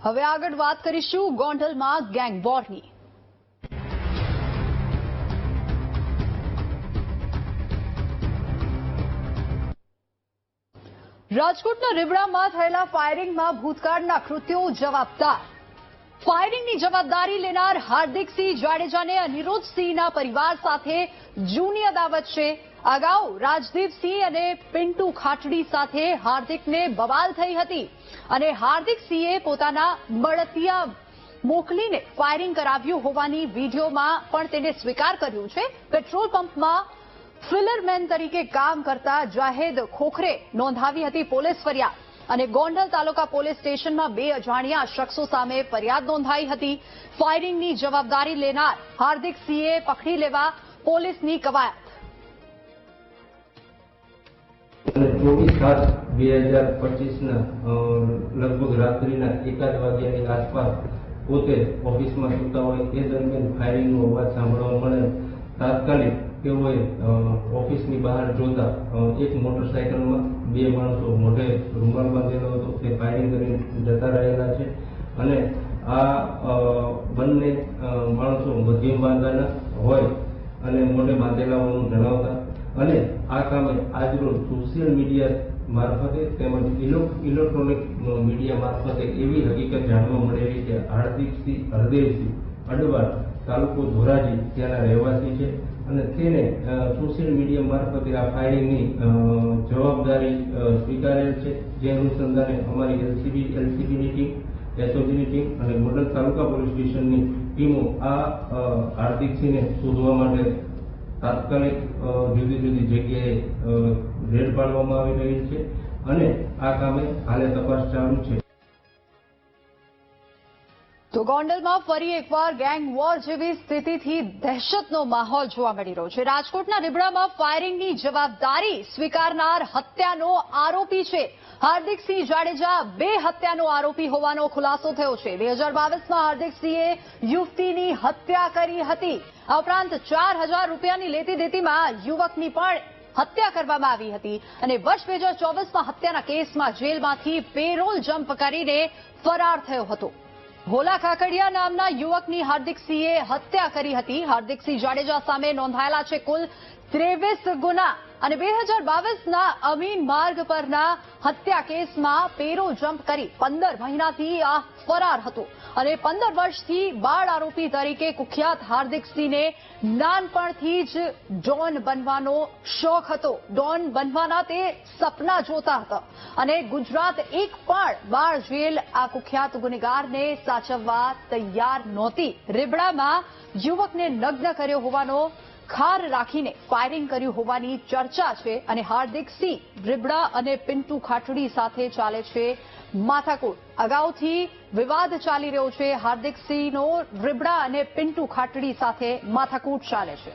હવે આગળ વાત કરીશું ગોંડલમાં ગેંગ વોરની। રાજકોટના રીબડામાં થયેલા ફાયરિંગમાં ભૂતકાળના કૃત્યો જવાબદાર। ફાયરિંગની જવાબદારી લેનાર હાર્દિકસિંહ જાડેજાને અનિરુદ્ધસિંહના પરિવાર સાથે જૂની અદાવત છે। અગાઉ રાજદીપસિંહ અને પિન્ટુ ખાટડી સાથે હાર્દિકને બવાલ થઈ હતી અને હાર્દિકસિંહે પોતાના મળતિયા મોકલીને ફાયરિંગ કરાવ્યું હોવાની વિડીયોમાં પણ તેને સ્વીકાર કર્યું છે। પેટ્રોલ પંપમાં ફિલરમેન તરીકે કામ કરતા જાહેદ ખોખરે નોંધાવી હતી પોલીસ ફરિયાદ અને ગોંડલ તાલુકા પોલીસ સ્ટેશનમાં 2 અજાણ્યા શખ્સો સામે ફરિયાદ નોંધાઈ હતી। ફાયરિંગની જવાબદારી લેનાર હાર્દિકસિંહે પકડી લેવા પોલીસની કવાયત। 24/7/2025 લગભગ રાત્રિના 1 વાગ્યાની આસપાસ પોતે ઓફિસમાં સૂતા હોય એ દરમિયાન ફાયરિંગનો અવાજ સાંભળવા મળે। તાત્કાલિક તેઓએ ઓફિસની બહાર જોતા એક મોટરસાયકલમાં 2 માણસો મોઢે રૂમાલ બાંધેલો હતો તે ફાયરિંગ કરીને જતા રહેલા છે અને આ બંને માણસો મધ્યમ બાંધાના હોય અને મોઢે બાંધેલા હોવાનું જણાવતા અને આ કામે આજરોજ સોશિયલ મીડિયા મારફતે તેમજ ઇલેક્ટ્રોનિક મીડિયા મારફતે એવી હકીકત જાણવા મળેલી કે હાર્દિકસિંહ હરદેવસિંહ અડવાડ તાલુકો ધોરાજી ત્યાંના રહેવાસી છે અને તેને સોશિયલ મીડિયા મારફતે આ ફાયરિંગની જવાબદારી સ્વીકારેલ છે। જે અનુસંધાને અમારી એલસીબીની ટીમ, એસઓજીની ટીમ અને ગોંડલ તાલુકા પોલીસ સ્ટેશનની ટીમો આ હાર્દિકસિંહને શોધવા માટે તાત્કાલિક જુદી જુદી જગ્યાએ રેડ પાડવામાં આવી રહી છે અને આ કામે હાલે તપાસ ચાલુ છે। તો ગોંડલમાં ફરી એકવાર ગેંગ વોર જેવી સ્થિતિથી દહેશતનો માહોલ જોવા મળી રહ્યો છે। રાજકોટના રીબડામાં ફાયરિંગની જવાબદારી સ્વીકારનાર હત્યાનો આરોપી છે હાર્દિકસિંહ જાડેજા। 2 હત્યાનો આરોપી હોવાનો ખુલાસો થયો છે। 2022માં હાર્દિકસિંહે યુવતીની હત્યા કરી હતી। આ ઉપરાંત 4000 રૂપિયાની લેતી દેતીમાં યુવકની પણ હત્યા કરવામાં આવી હતી અને વર્ષ 2024માં હત્યાના કેસમાં જેલમાંથી પેરોલ જમ્પ કરીને ફરાર થયો હતો। ભોલા કાકડિયા નામના યુવકની હાર્દિકસિંહે હત્યા કરી હતી। હાર્દિકસિંહ જાડેજા સામે નોંધાયેલા છે કુલ 23 ગુના અને 2022ના અમીન માર્ગ પરના હત્યા કેસમાં પેરોલ જમ્પ કરી 15 મહિનાથી આ ફરાર હતો અને 15 વર્ષથી બાળ આરોપી તરીકે કુખ્યાત હાર્દિકસિંહને નાનપણથી જ ડોન બનવાનો શોખ હતો। ડોન બનવાના તે સપના જોતા હતા અને ગુજરાત એક પણ બાળ જેલ આ કુખ્યાત ગુનેગારને સાચવવા તૈયાર નહોતી। રીબડામાં યુવકને નગ્ન કર્યો હોવાનો ખાર રાખીને ફાયરિંગ કર્યું હોવાની ચર્ચા છે અને હાર્દિકસિંહ રીબડા અને પિન્ટુ ખાટડી સાથે ચાલે છે માથાકૂટ। અગાઉથી વિવાદ ચાલી રહ્યો છે। હાર્દિકસિંહનો રીબડા અને પિન્ટુ ખાટડી સાથે માથાકૂટ ચાલે છે।